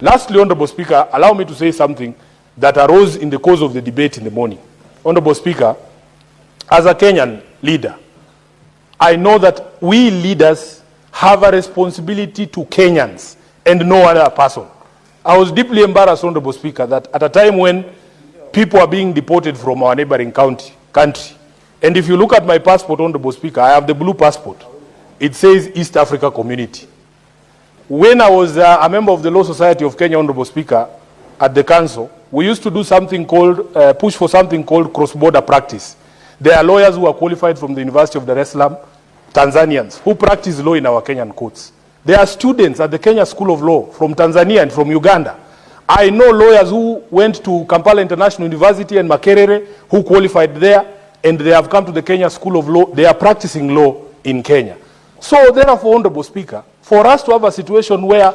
Lastly, Honorable Speaker, allow me to say something that arose in the course of the debate in the morning. Honorable Speaker, as a Kenyan leader, I know that we leaders have a responsibility to Kenyans and no other person. I was deeply embarrassed, Honorable Speaker, that at a time when people are being deported from our neighboring country, and if you look at my passport, Honorable Speaker, I have the blue passport. It says East Africa Community. When I was a member of the Law Society of Kenya, Honorable Speaker, at the council, we used to do something called, push for something called cross-border practice. There are lawyers who are qualified from the University of Dar es Salaam, Tanzanians, who practice law in our Kenyan courts. There are students at the Kenya School of Law from Tanzania and from Uganda. I know lawyers who went to Kampala International University and Makerere, who qualified there, and they have come to the Kenya School of Law. They are practicing law in Kenya. So therefore, Honorable Speaker, for us to have a situation where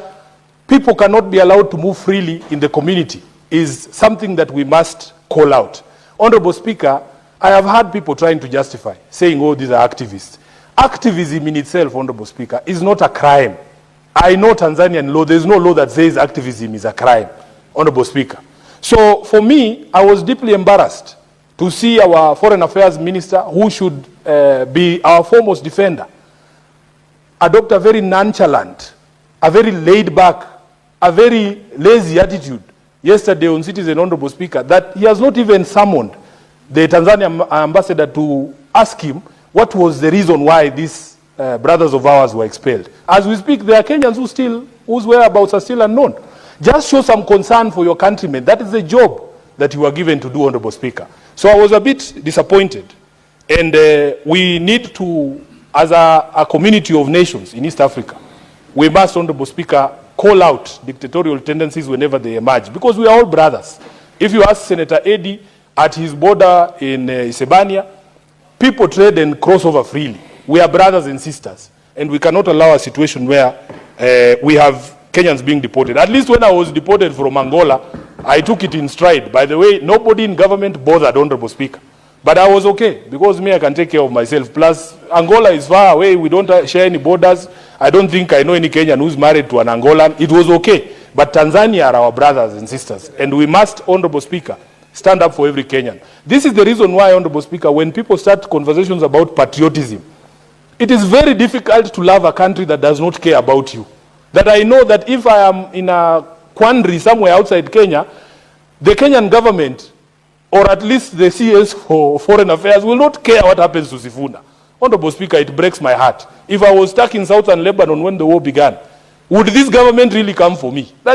people cannot be allowed to move freely in the community is something that we must call out. Honorable Speaker, I have heard people trying to justify, saying, oh, these are activists. Activism in itself, Honorable Speaker, is not a crime. I know Tanzanian law, there's no law that says activism is a crime, Honorable Speaker. So for me, I was deeply embarrassed to see our Foreign Affairs Minister, who should be our foremost defender, adopt a very nonchalant, a very laid-back, a very lazy attitude yesterday on Citizen, Honorable Speaker, that he has not even summoned the Tanzanian ambassador to ask him what was the reason why these brothers of ours were expelled. As we speak, there are Kenyans whose whereabouts are still unknown. Just show some concern for your countrymen. That is the job that you are given to do, Honorable Speaker. So I was a bit disappointed. And we need to, as a community of nations in East Africa, we must, Honorable Speaker, call out dictatorial tendencies whenever they emerge, because we are all brothers. If you ask Senator Eddy at his border in Isebania, people trade and cross over freely. We are brothers and sisters, and we cannot allow a situation where we have Kenyans being deported. At least when I was deported from Angola, I took it in stride. By the way, nobody in government bothered, Honorable Speaker. But I was okay, because me, I can take care of myself. Plus, Angola is far away. We don't share any borders. I don't think I know any Kenyan who's married to an Angolan. It was okay. But Tanzania are our brothers and sisters. And we must, Honorable Speaker, stand up for every Kenyan. This is the reason why, Honorable Speaker, when people start conversations about patriotism, it is very difficult to love a country that does not care about you. That I know that if I am in a quandary somewhere outside Kenya, the Kenyan government, or at least the CS for Foreign Affairs, will not care what happens to Sifuna. Honorable Speaker, it breaks my heart. If I was stuck in southern Lebanon when the war began, would this government really come for me?